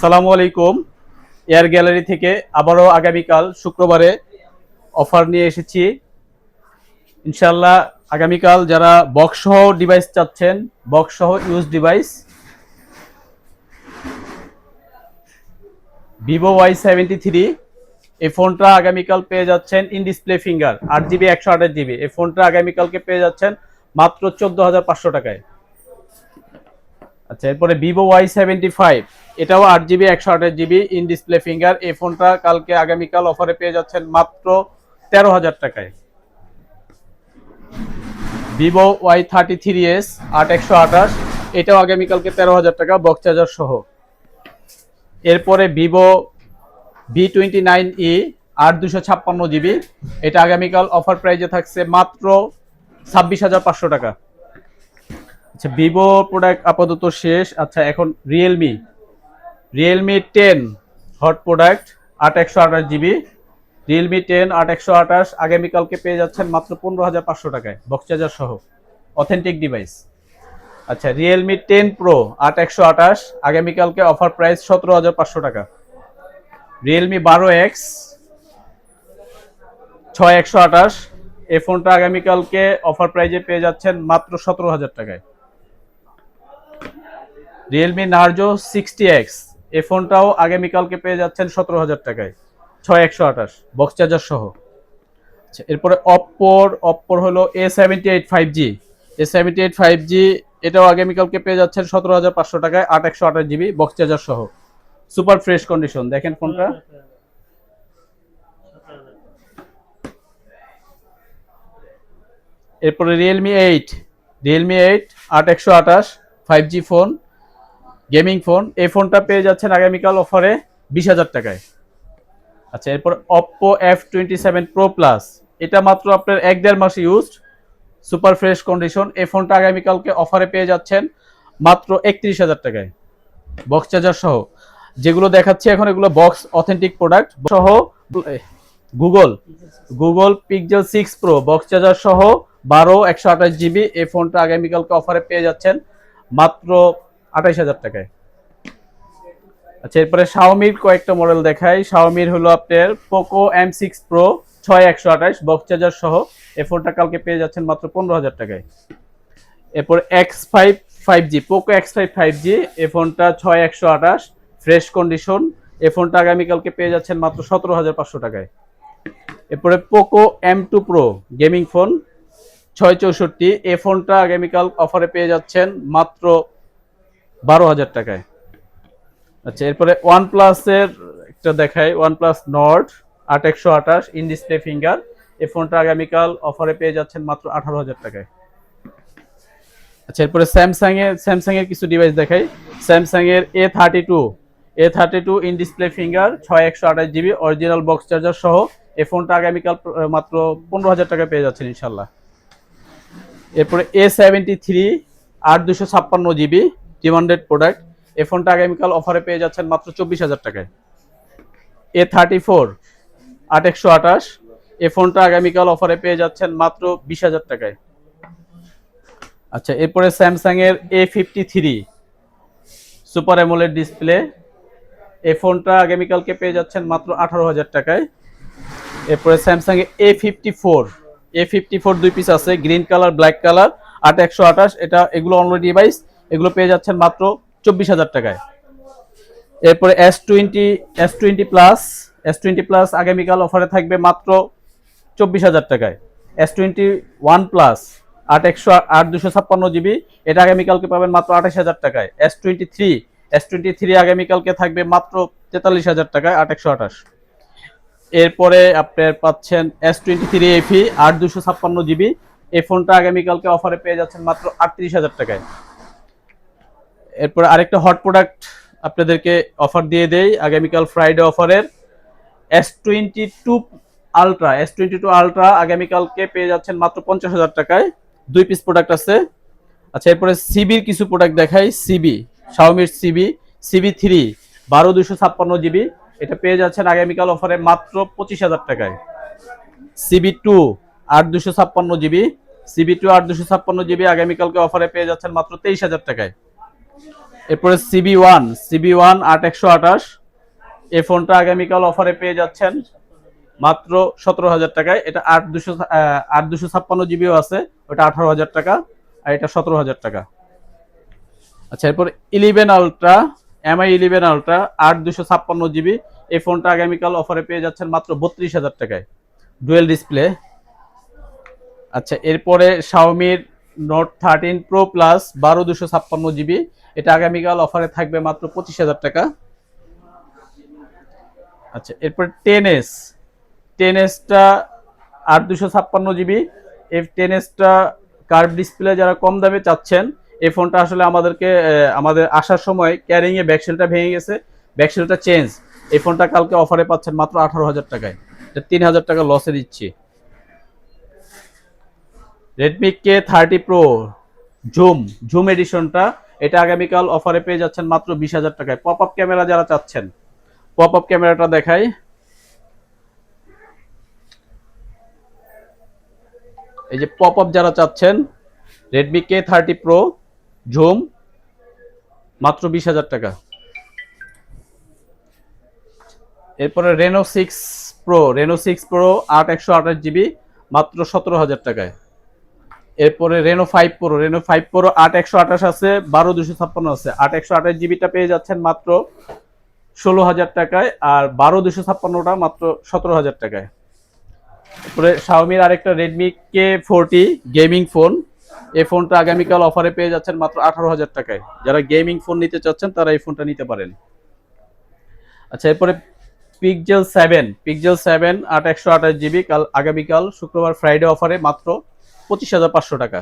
আসসালামু আলাইকুম। Air gallery থেকে আবারও আগামীকাল শুক্রবারে অফার নিয়ে এসেছি। ইনশাল্লাহ আগামীকাল যারা বক্স সহ ডিভাইস চাচ্ছেন, বক্স সহ ইউজ ডিভাইস, Vivo Y73 এই ফোনটা আগামীকাল পেয়ে যাচ্ছেন in display finger 8GB 128GB। এই ফোনটা আগামীকালকে পেয়ে যাচ্ছেন মাত্র 14,500 টাকায়। আচ্ছা, এরপরে Vivo Y75 এটাও 8GB 128GB in display finger. এই ফোনটা আগামীকাল অফারে পেয়ে যাচ্ছেন মাত্র 13,000 টাকায়। Vivo Y33s 8128 এটাও আগামীকালকে 13,000 টাকা বক্স চার্জার সহ। এরপরে Vivo V29e 8256GB এটা আগামীকাল অফার প্রাইজে থাকছে মাত্র 26,500 টাকা। আচ্ছা, ভিভো প্রোডাক্ট আপাতত শেষ। আচ্ছা, এখন Realme 10 hot product 8128GB। Realme 10 8128 আগামীকালকে পেয়ে যাচ্ছেন মাত্র 15,500 টাকায় বক্স চার্জার সহ, অথেন্টিক ডিভাইস। আচ্ছা, রিয়েলমি 10 প্রো 8128 আগামীকালকে অফার প্রাইস 17,500 টাকা। রিয়েলমি 12X 6128 এই ফোনটা আগামীকালকে অফার প্রাইজে পেয়ে যাচ্ছেন মাত্র 17,000 টাকায়। রিয়েলমি নার্জো 60X এই ফোনটাও আগামীকালকে পেয়ে যাচ্ছেন 17,000 টাকায় 6128 বক্স চার্জার সহ। আচ্ছা, এরপরে অপ্পোর হলো A78 5G। A78 5G এটাও আগামীকালকে পেয়ে যাচ্ছেন 17,500 টাকায় 8/128GB বক্স চার্জার সহ, সুপার ফ্রেশ কন্ডিশন। দেখেন ফোনটা। এরপরে Realme 8 8128 5G phone, gaming phone. এই ফোনটা পেয়ে যাচ্ছেন আগামীকাল অফারে 20,000 টাকায়। আচ্ছা, এরপর Oppo F27 Pro Plus এটা মাত্র আপনার 1-1.5 মাস ইউজড, সুপার ফ্রেশ কন্ডিশন। এই ফোনটা আগামীকালকে অফারে পেয়ে যাচ্ছেন মাত্র 31,000 টাকায় বক্স চার্জার সহ। যেগুলো দেখাচ্ছি এখন এগুলো বক্স অথেন্টিক প্রোডাক্ট সহ। Google pixel 6 Pro box charger সহ 12/128GB। এই ফোনটা আগামীকালকে অফারে পেয়ে যাচ্ছেন মাত্র 28,000 টাকায়। আচ্ছা, এরপরে শাওমির কয়েকটা মডেল দেখাই। শাওমির হলো আপনার Poco M6 Pro 6128 box charger সহ। এই ফোনটা কালকে পেয়ে যাচ্ছেন মাত্র 15,000 টাকায়। এরপর X5 5G Poco X5 5G এই ফোনটা 6128 ফ্রেশ কন্ডিশন। এই ফোনটা আগামীকালকে পেয়ে যাচ্ছেন মাত্র 17,500 টাকায়। এরপরে Poco M2 Pro gaming phone 664 এই ফোনটা আগামীকাল অফারে পেয়ে যাচ্ছেন মাত্র 12,000 টাকায়। আচ্ছা, এরপরে OnePlus এর একটা দেখাই। OnePlus Nord 8128 in display finger. এই ফোনটা আগামীকাল অফারে পেয়ে যাচ্ছেন মাত্র 18,000 টাকায়। আচ্ছা, এরপরে স্যামসাং এর কিছু ডিভাইস দেখাই। স্যামসাং এর A32 in display finger 6128GB original box charger সহ। এই ফোনটা আগামীকাল মাত্র 15,000 টাকা পেয়ে যাচ্ছেন ইনশাল্লাহ। এরপরে A73 8256GB ডিমান্ডেড প্রোডাক্ট। এই ফোনটা আগামীকাল অফারে পেয়ে যাচ্ছেন মাত্র 24,000 টাকায়। A34 8128 এই ফোনটা আগামীকাল অফারে পেয়ে যাচ্ছেন মাত্র 20,000 টাকায়। আচ্ছা, এরপরে স্যামসাং এর A53 সুপার অ্যামোলেড ডিসপ্লে। এই ফোনটা আগামীকালকে পেয়ে যাচ্ছেন মাত্র 18,000 টাকায়। এরপরে স্যামসাং এর A54 দুই পিস আছে, গ্রিন কালার ব্ল্যাক কালার 8128 এগুলো অনলাইন ডিভাইস। এগুলো পেয়ে যাচ্ছেন মাত্র 24,000 টাকায়। এরপরে S20 প্লাস আগামীকাল অফারে থাকবে মাত্র 24,000 টাকায়। S21 প্লাস 8/256GB এটা আগামীকালকে পাবেন মাত্র 28,000 টাকায়। S23 আগামীকালকে থাকবে মাত্র 43,000 টাকায় 8/128। এরপরে আপনার পাচ্ছেন S23 FE 8/256GB এই ফোনটা আগামীকালকে অফারে পেয়ে যাচ্ছেন মাত্র 38,000 টাকায়। এরপর আরেকটা হট প্রোডাক্ট আপনাদেরকে অফার দিয়ে দেই আগামীকাল ফ্রাইডে অফারের। S22 আলট্রা আগামীকালকে পেয়ে যাচ্ছেন মাত্র 50,000 টাকায়, দুই পিস প্রোডাক্ট আছে। আচ্ছা, এরপরে সিবির কিছু প্রোডাক্ট দেখাই। শাওমির CB3 12/256GB এটা পেয়ে যাচ্ছেন আগামীকাল অফারে মাত্র 25,000 টাকায়। CB2 8/256GB আগামীকালকে অফারে পেয়ে যাচ্ছেন মাত্র 23,000 টাকায়। এরপরে সিবি ওয়ান 8128, এই ফোনটা আগামীকাল অফারে পেয়ে যাচ্ছেন মাত্র 17,000 টাকায়। এটা 8256 জিবিও আছে, ওটা 18,000 টাকা, আর এটা 17,000 টাকা। আচ্ছা, এরপর 11 আলট্রা, MI 11 আলট্রা 8256 জিবি, এই ফোনটা আগামীকাল অফারে পেয়ে যাচ্ছেন মাত্র 32,000 টাকায়, ডুয়েল ডিসপ্লে। আচ্ছা, এরপরে শাওমির নোট 13 প্রো প্লাস 12256 জিবি, এটা আগামীকাল অফারে থাকবে মাত্র 25,000 টাকা। আচ্ছা, এরপর 10s টা 8256 জিবি, এই 10sটা কার্ভ ডিসপ্লে যারা কম দামে চাচ্ছেন, এই ফোনটা আসলে আমাদের আসার সময় ক্যারিং এ ব্যাকশেলটা ভেঙে গেছে, ব্যাকশেলটা চেঞ্জ। এই ফোনটা কালকে অফারে পাচ্ছেন মাত্র 18,000 টাকায়, এটা 3,000 টাকা লসে দিচ্ছি। রেডমি K30 প্রো জুম এডিশনটা, এটা আগামীকাল অফারে পেয়ে যাচ্ছেন মাত্র 20,000 টাকায়। পপ আপ ক্যামেরা যারা চাচ্ছেন, পপ আপ ক্যামেরাটা দেখাই। এই যে পপ আপ যারা চাচ্ছেন, রেডমি K30 প্রো জুম মাত্র 20,000 টাকা। এরপরে রেনো 6 প্রো 8128 জিবি মাত্র 17,000 টাকায়। এরপরে রেনো 5 প্রো 8128 আছে, 12256 আছে, 8128 জিবিটা পেয়ে যাচ্ছেন মাত্র 16,000 টাকায়, আর 12256টা মাত্র 17,000 টাকায়। এরপরে শাওমির আরেকটা রেডমি K40 গেমিং ফোন, এই ফোনটা আগামীকাল অফারে পেয়ে যাচ্ছেন মাত্র 18,000 টাকায়। যারা গেমিং ফোন নিতে চাচ্ছেন তারা এই ফোনটা নিতে পারেন। আচ্ছা, এরপরে পিক্সেল 7 8128 জিবি, আগামীকাল শুক্রবার ফ্রাইডে অফারে মাত্র 25,500 টাকা।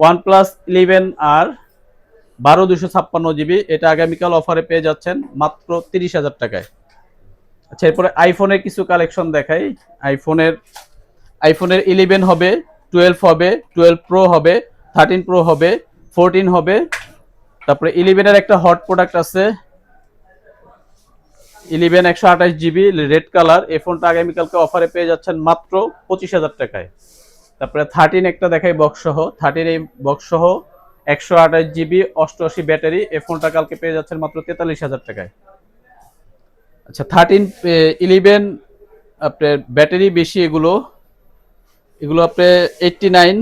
OnePlus 11R 12256 জিবি, এটা আগামীকাল অফারে পেয়ে যাচ্ছেন মাত্র 30,000 টাকায়। আচ্ছা, এরপরে আইফোনের কিছু কালেকশন দেখাই। আইফোনের 11 হবে, 12 হবে, 12 প্রো হবে, 13 প্রো হবে, 14 হবে। তারপরে 11-এর একটা হট প্রোডাক্ট আছে, 11 128 জিবি রেড কালার, এই ফোনটা আগামীকালকে অফারে পেয়ে যাচ্ছেন মাত্র 25,000 টাকায়। তারপরে 13 একটা দেখাই বক্স সহ, 13 এই বক্স সহ 128 জিবি 88 ব্যাটারি, এই ফোনটা কালকে পেয়ে যাচ্ছেন মাত্র 43,000 টাকায়। আচ্ছা, 11 আপনার ব্যাটারি বেশি, এগুলো আপনার 89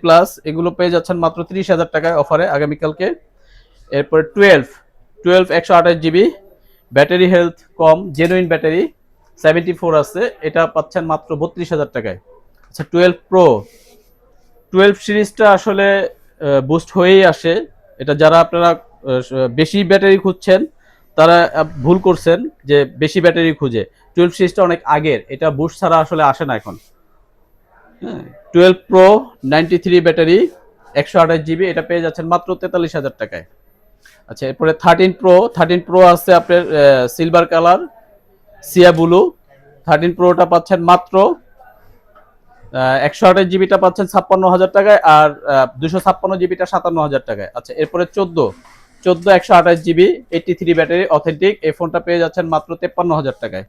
প্লাস এগুলো পেয়ে যাচ্ছেন মাত্র 30,000 টাকায় অফারে আগামীকালকে। এরপর 12 128 জিবি, ব্যাটারি হেলথ কম, জেনুইন ব্যাটারি 74 আছে, এটা পাচ্ছেন মাত্র 32,000 টাকায়। আচ্ছা, 12 সিরিজটা আসলে বুস্ট হয়েই আসে, এটা যারা আপনারা বেশি ব্যাটারি খুঁজছেন তারা ভুল করছেন যে বেশি ব্যাটারি খুঁজে। 12 সিরিজটা অনেক আগের, এটা বুস্ট ছাড়া আসলে আসে না এখন। 12 প্রো 93 ব্যাটারি 128 জিবি, এটা পেয়ে যাচ্ছেন মাত্র 43,000 টাকায়। আচ্ছা, এরপরে 13 প্রো আছে আপনার সিলভার কালার সিয়া ব্লু, 13 প্রোটা পাচ্ছেন মাত্র 128 জিবিটা পাচ্ছেন 56,000 টাকায়, আর 256 জিবিটা 57,000 টাকায়। আচ্ছা, এরপরে 14 128 জিবি 83 ব্যাটারি অথেন্টিক, এই ফোনটা পেয়ে যাচ্ছেন মাত্র 53,000 টাকায়।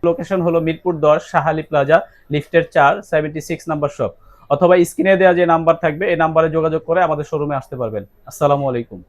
লোকেশন হলো মিরপুর 10 শাহালি প্লাজা, লিফটের 4, 76 নাম্বার শপ, অথবা স্ক্রিনে দেওয়া যে নাম্বার থাকবে এই নাম্বারে যোগাযোগ করে আমাদের শোরুমে আসতে পারবেন। আসসালামু আলাইকুম।